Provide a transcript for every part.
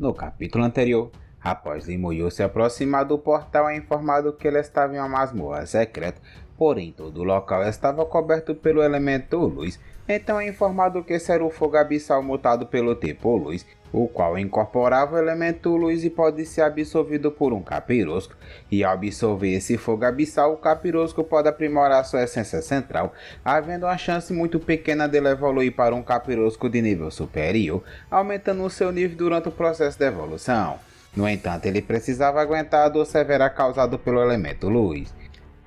No capítulo anterior, após Limuru se aproximar do portal, é informado que ele estava em uma masmorra secreta, porém todo o local estava coberto pelo elemento luz. Então é informado que esse era o fogo abissal mutado pelo tipo luz, o qual incorporava o elemento luz e pode ser absorvido por um capirosco. E ao absorver esse fogo abissal, o capirosco pode aprimorar sua essência central, havendo uma chance muito pequena dele evoluir para um capirosco de nível superior, aumentando o seu nível durante o processo de evolução. No entanto, ele precisava aguentar a dor severa causada pelo elemento luz.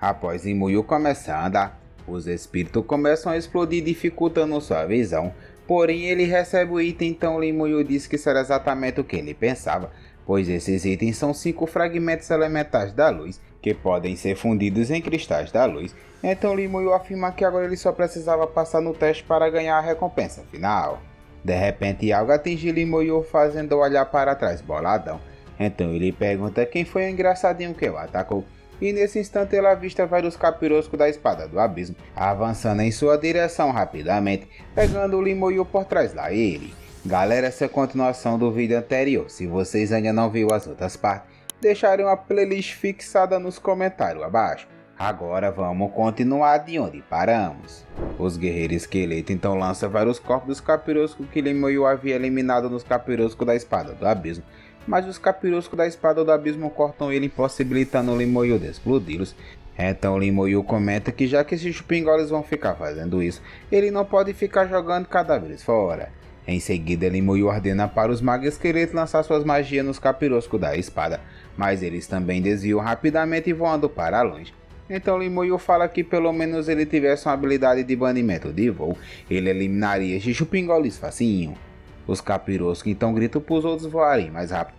Após Limuru começar a andar, os espíritos começam a explodir, dificultando sua visão. Porém, ele recebe o item, então Limuru diz que será exatamente o que ele pensava, pois esses itens são 5 fragmentos elementais da luz, que podem ser fundidos em cristais da luz. Então Limuru afirma que agora ele só precisava passar no teste para ganhar a recompensa final. De repente, algo atinge Limuru, fazendo olhar para trás boladão. Então ele pergunta quem foi o engraçadinho que o atacou. E nesse instante ele avista vários capiroscos da espada do abismo, avançando em sua direção rapidamente, pegando o Limuru por trás lá ele. Galera, essa é a continuação do vídeo anterior. Se vocês ainda não viram as outras partes, deixarem uma playlist fixada nos comentários abaixo. Agora vamos continuar de onde paramos. Os guerreiros esqueleto então lançam vários corpos dos capiroscos que Limuru havia eliminado nos capiroscos da espada do abismo. Mas os capiroscos da espada do abismo cortam ele, impossibilitando Limuru de explodi-los. Então Limuru comenta que já que esses chupingoles vão ficar fazendo isso, ele não pode ficar jogando cadáveres fora. Em seguida Limuru ordena para os magos esqueletos lançar suas magias nos capiroscos da espada, mas eles também desviam rapidamente voando para longe. Então Limuru fala que pelo menos ele tivesse uma habilidade de banimento de voo, ele eliminaria esses chupingoles facinho. Os capiroscos então gritam para os outros voarem mais rápido,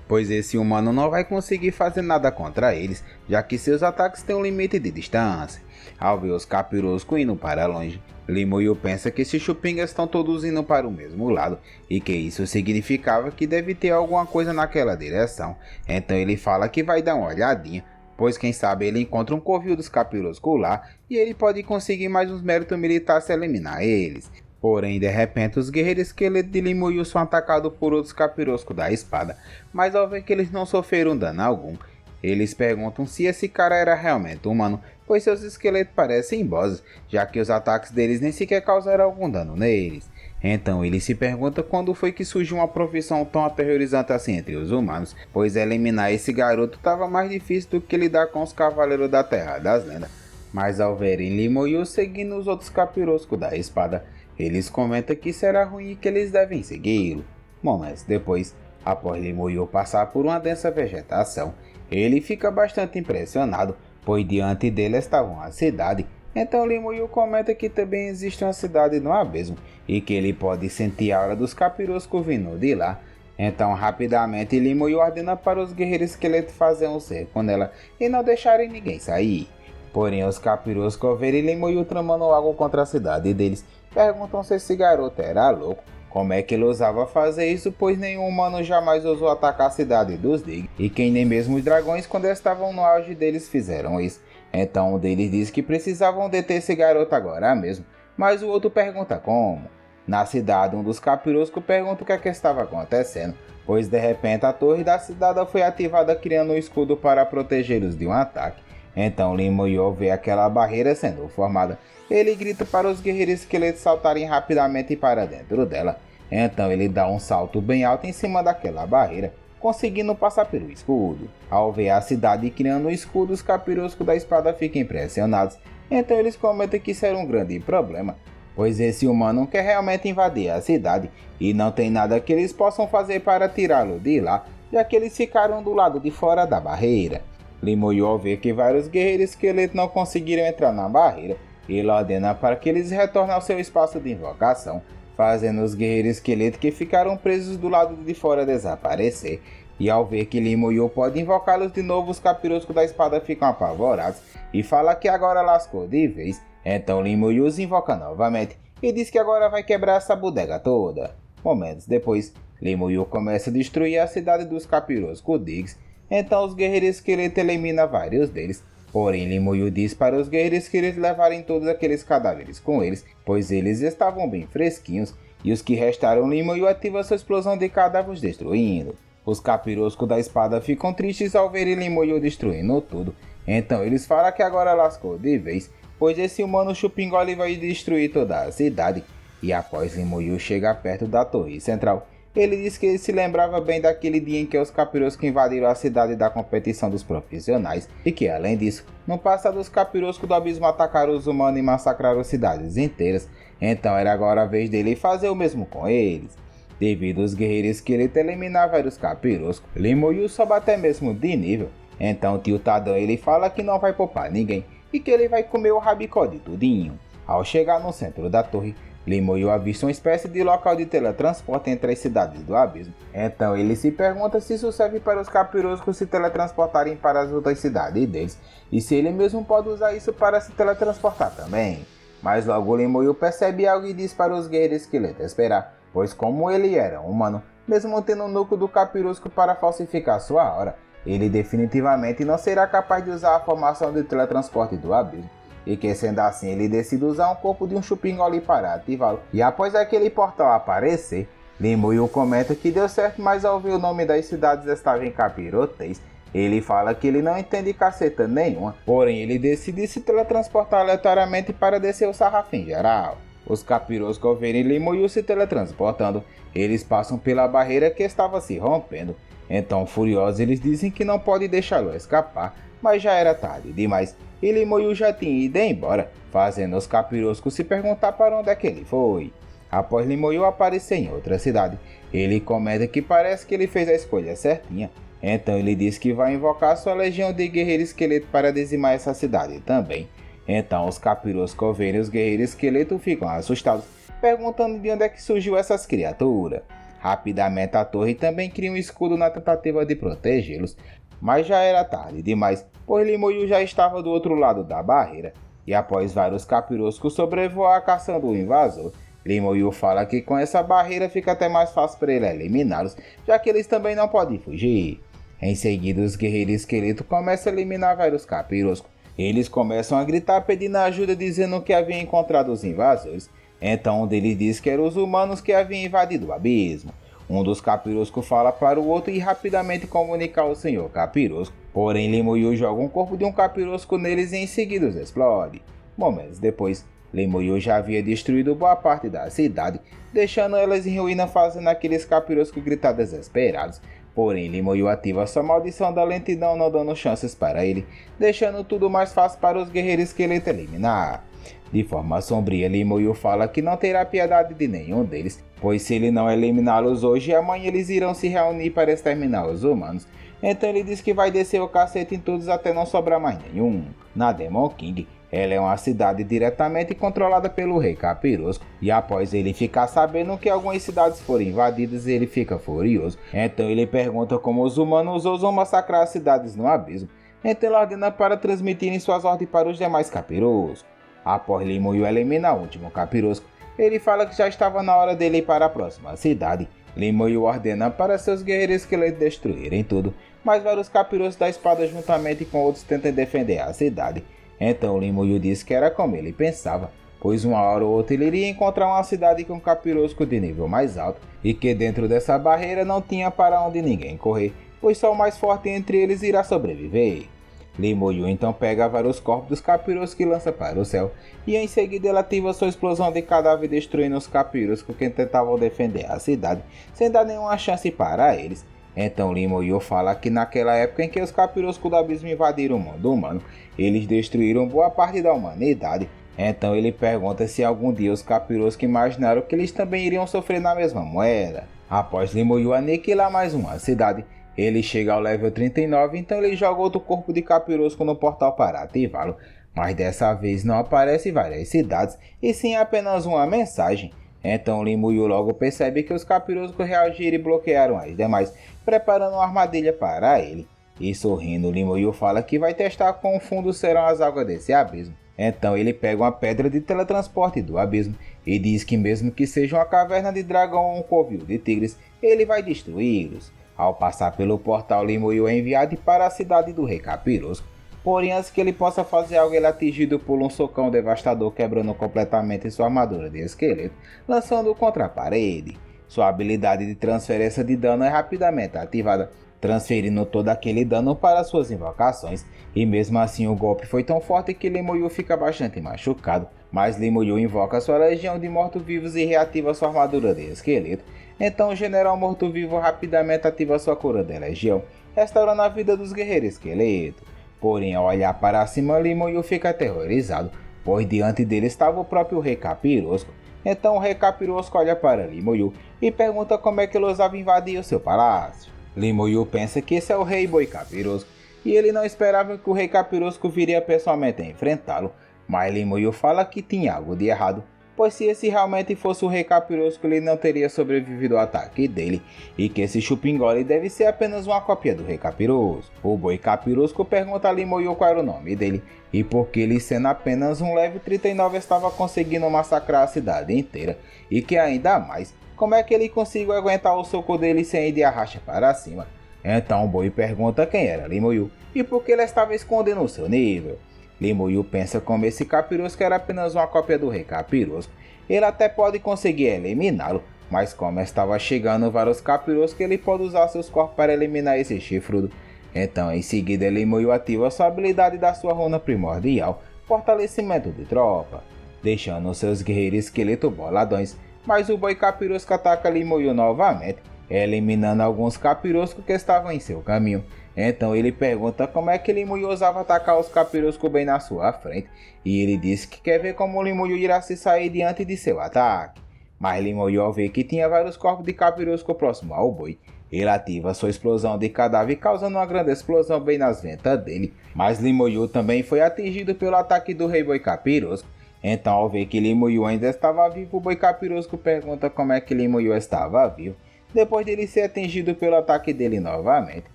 pois esse humano não vai conseguir fazer nada contra eles, já que seus ataques têm um limite de distância. Ao ver os capiroscos indo para longe, Limuru pensa que esses chupingas estão todos indo para o mesmo lado, e que isso significava que deve ter alguma coisa naquela direção. Então ele fala que vai dar uma olhadinha, pois quem sabe ele encontra um covil dos capiroscos lá, e ele pode conseguir mais uns méritos militares se eliminar eles. Porém, de repente, os guerreiros esqueletos de Limuru são atacados por outros capiroscos da espada, mas ao ver que eles não sofreram dano algum, eles perguntam se esse cara era realmente humano, pois seus esqueletos parecem bosses, já que os ataques deles nem sequer causaram algum dano neles. Então ele se pergunta quando foi que surgiu uma profissão tão aterrorizante assim entre os humanos, pois eliminar esse garoto estava mais difícil do que lidar com os cavaleiros da Terra das Lendas. Mas ao verem Limuru seguindo os outros capiroscos da espada, eles comentam que será ruim e que eles devem segui-lo. Momentos depois, após Limuru passar por uma densa vegetação, ele fica bastante impressionado, pois diante dele estava uma cidade. Então Limuru comenta que também existe uma cidade no abismo e que ele pode sentir a aura dos capiroscos vindo de lá. Então rapidamente Limuru ordena para os guerreiros esqueletos fazerem um cerco nela e não deixarem ninguém sair. Porém os capiroscos, ao verem Limuru tramando algo contra a cidade deles, perguntam se esse garoto era louco, como é que ele ousava fazer isso, pois nenhum humano jamais ousou atacar a cidade dos Dig, e que nem mesmo os dragões quando estavam no auge deles fizeram isso. Então um deles diz que precisavam deter esse garoto agora mesmo, mas o outro pergunta como. Na cidade, um dos capiroscos pergunta o que é que estava acontecendo, pois de repente a torre da cidade foi ativada criando um escudo para protegê-los de um ataque. Então Limuru vê aquela barreira sendo formada. Ele grita para os guerreiros esqueletos saltarem rapidamente para dentro dela. Então ele dá um salto bem alto em cima daquela barreira, conseguindo passar pelo escudo. Ao ver a cidade criando um escudo, os capiroscos da espada ficam impressionados. Então eles comentam que isso era um grande problema, pois esse humano quer realmente invadir a cidade e não tem nada que eles possam fazer para tirá-lo de lá, já que eles ficaram do lado de fora da barreira. Limuru, ao ver que vários guerreiros esqueletos não conseguiram entrar na barreira, ele ordena para que eles retornem ao seu espaço de invocação, fazendo os guerreiros esqueletos que ficaram presos do lado de fora desaparecer. E ao ver que Limuru pode invocá-los de novo, os capiroscos da espada ficam apavorados e fala que agora lascou de vez. Então Limuru os invoca novamente e diz que agora vai quebrar essa bodega toda. Momentos depois, Limuru começa a destruir a cidade dos capiroscos Digs. Então os guerreiros esqueletos eliminam vários deles. Porém Limuru diz para os guerreiros esqueletos levarem todos aqueles cadáveres com eles, pois eles estavam bem fresquinhos. e os que restaram Limoeiro ativa sua explosão de cadáveres destruindo. Os capiroscos da espada ficam tristes ao verem Limoeiro destruindo tudo, então eles falam que agora lascou de vez, pois esse humano chupingole vai destruir toda a cidade. E após Limoeiro chegar perto da torre central, ele diz que ele se lembrava bem daquele dia em que os capiroscos invadiram a cidade da competição dos profissionais, e que além disso, no passado os capiroscos do abismo atacaram os humanos e massacraram cidades inteiras, então era agora a vez dele fazer o mesmo com eles. Devido aos guerreiros esqueletos eliminar vários capiroscos, Limoeiro sobe até mesmo de nível, então tio Tadão ele fala que não vai poupar ninguém, e que ele vai comer o rabicó de tudinho. Ao chegar no centro da torre, Limoeiro avista uma espécie de local de teletransporte entre as cidades do abismo. Então ele se pergunta se isso serve para os capiroscos se teletransportarem para as outras cidades deles, e se ele mesmo pode usar isso para se teletransportar também. Mas logo Limoeiro percebe algo e diz para os guerreiros esqueletos esperar, pois como ele era humano, mesmo tendo o núcleo do capirosco para falsificar sua aura, ele definitivamente não será capaz de usar a formação de teletransporte do abismo. E que sendo assim ele decide usar um corpo de um chupingole para ativá-lo. E após aquele portal aparecer, Limoeiro comenta que deu certo, mas ao ver o nome das cidades estava em capirotês, ele fala que ele não entende caceta nenhuma, porém ele decide se teletransportar aleatoriamente para descer o sarrafo em geral. Os capiroscos ao verem Limoeiro se teletransportando, eles passam pela barreira que estava se rompendo. Então furiosos eles dizem que não pode deixá-lo escapar, mas já era tarde demais. E Limoeiro já tinha ido embora, fazendo os capiroscos se perguntar para onde é que ele foi. Após Limoeiro aparecer em outra cidade, ele comenta que parece que ele fez a escolha certinha. Então ele diz que vai invocar sua legião de guerreiros esqueletos para dizimar essa cidade também. Então os capiroscos ao verem os guerreiros esqueletos ficam assustados, perguntando de onde é que surgiu essas criaturas. Rapidamente a torre também cria um escudo na tentativa de protegê-los, mas já era tarde demais, pois Limoeiro já estava do outro lado da barreira, e após vários capiroscos sobrevoar caçando o invasor, Limoeiro fala que com essa barreira fica até mais fácil para ele eliminá-los, já que eles também não podem fugir. Em seguida os guerreiros esqueletos começam a eliminar vários capiroscos. Eles começam a gritar pedindo ajuda dizendo que haviam encontrado os invasores, então um deles diz que eram os humanos que haviam invadido o abismo. Um dos capiroscos fala para o outro e rapidamente comunica ao senhor capirosco, porém Limoeiro joga um corpo de um capirosco neles e em seguida os explode. Momentos depois, Limoeiro já havia destruído boa parte da cidade, deixando elas em ruína fazendo aqueles capiroscos gritar desesperados. Porém Limoeiro ativa sua maldição da lentidão não dando chances para ele, deixando tudo mais fácil para os guerreiros esqueletos eliminar. De forma sombria, Limoeiro fala que não terá piedade de nenhum deles, pois se ele não eliminá-los hoje, amanhã eles irão se reunir para exterminar os humanos. Então ele diz que vai descer o cacete em todos até não sobrar mais nenhum. Na Demon King, ela é uma cidade diretamente controlada pelo rei capirosco, e após ele ficar sabendo que algumas cidades foram invadidas, ele fica furioso. Então ele pergunta como os humanos ousam massacrar as cidades no abismo, então ele ordena para transmitirem suas ordens para os demais capiroscos. Após Limoeiro eliminar o último capirosco, ele fala que já estava na hora dele ir para a próxima cidade. Limoeiro ordena para seus guerreiros esqueletos destruírem tudo, mas vários capiroscos da espada juntamente com outros tentam defender a cidade. Então Limoeiro disse que era como ele pensava, pois uma hora ou outra ele iria encontrar uma cidade com um capirosco de nível mais alto, e que dentro dessa barreira não tinha para onde ninguém correr, pois só o mais forte entre eles irá sobreviver. Limoeiro então pega vários corpos dos capiroscos e lança para o céu, e em seguida ele ativa sua explosão de cadáver destruindo os capiroscos que tentavam defender a cidade, sem dar nenhuma chance para eles. Então Limoeiro fala que naquela época em que os capiroscos do abismo invadiram o mundo humano, eles destruíram boa parte da humanidade. Então ele pergunta se algum dia os capiroscos imaginaram que eles também iriam sofrer na mesma moeda. Após Limoeiro aniquilar mais uma cidade, ele chega ao level 39, então ele joga outro corpo de capirosco no portal para ativá-lo, mas dessa vez não aparece várias cidades, e sim apenas uma mensagem. Então Limoeiro logo percebe que os capiroscos reagiram e bloquearam as demais, preparando uma armadilha para ele. E sorrindo, Limoeiro fala que vai testar quão fundo serão as águas desse abismo. Então ele pega uma pedra de teletransporte do abismo e diz que mesmo que seja uma caverna de dragão ou um covil de tigres, ele vai destruí-los. Ao passar pelo portal, Limoeiro é enviado para a cidade do rei capirosco. Porém, antes que ele possa fazer algo, ele é atingido por um socão devastador, quebrando completamente sua armadura de esqueleto, lançando-o contra a parede. Sua habilidade de transferência de dano é rapidamente ativada, transferindo todo aquele dano para suas invocações, e mesmo assim o golpe foi tão forte que Limoyu fica bastante machucado, mas Limoyu invoca sua legião de mortos-vivos e reativa sua armadura de esqueleto. Então o general morto-vivo rapidamente ativa sua cura de legião, restaurando a vida dos guerreiros esqueleto. Porém, ao olhar para cima, Limoyu fica aterrorizado, pois diante dele estava o próprio Rei Capirosco. Então o Rei Capirosco olha para Limoyu e pergunta como é que ele ousava invadir o seu palácio. Limoyu pensa que esse é o Rei Boi Capirosco, e ele não esperava que o Rei Capirosco viria pessoalmente a enfrentá-lo, mas Limoyu fala que tinha algo de errado, pois se esse realmente fosse o Rei Capirosco, ele não teria sobrevivido ao ataque dele, e que esse Chupingole deve ser apenas uma cópia do Rei Capirosco. O Boi Capirosco pergunta a Limoyu qual era o nome dele, e por que ele, sendo apenas um leve 39, estava conseguindo massacrar a cidade inteira, e que ainda mais, como é que ele conseguiu aguentar o soco dele sem ir de arracha para cima. Então o Boi pergunta quem era Limoyu, e por que ele estava escondendo o seu nível. Limoyu pensa como esse Capirosco era apenas uma cópia do Rei Capirosco, ele até pode conseguir eliminá-lo, mas como estava chegando vários Capirosco, ele pode usar seus corpos para eliminar esse chifrudo. Então em seguida Limoyu ativa sua habilidade da sua runa primordial, fortalecimento de tropa, deixando seus guerreiros esqueleto boladões, mas o Boi Capirosco ataca Limoyu novamente, eliminando alguns Capirosco que estavam em seu caminho. Então ele pergunta como é que Limoyu ousava atacar os Capirosco bem na sua frente, e ele diz que quer ver como Limoyu irá se sair diante de seu ataque. Mas Limoyu, ao ver que tinha vários corpos de Capirosco próximo ao boi, ele ativa sua explosão de cadáver, causando uma grande explosão bem nas ventas dele. Mas Limoyu também foi atingido pelo ataque do Rei Boi Capirosco. Então, ao ver que Limoyu ainda estava vivo, o Boi Capirosco pergunta como é que Limoyu estava vivo, depois dele ser atingido pelo ataque dele novamente.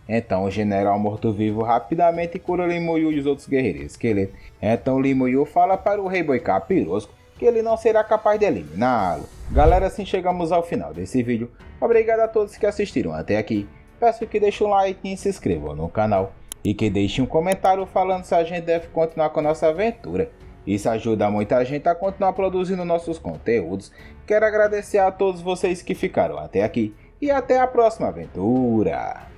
Então o general morto-vivo rapidamente cura Limoyu e os outros guerreiros esqueleto. Então Limoyu fala para o Rei Boi Capirosco que ele não será capaz de eliminá-lo. Galera, assim chegamos ao final desse vídeo. Obrigado a todos que assistiram até aqui. Peço que deixem um like e se inscrevam no canal. E que deixem um comentário falando se a gente deve continuar com a nossa aventura. Isso ajuda muita gente a continuar produzindo nossos conteúdos. Quero agradecer a todos vocês que ficaram até aqui. E até a próxima aventura.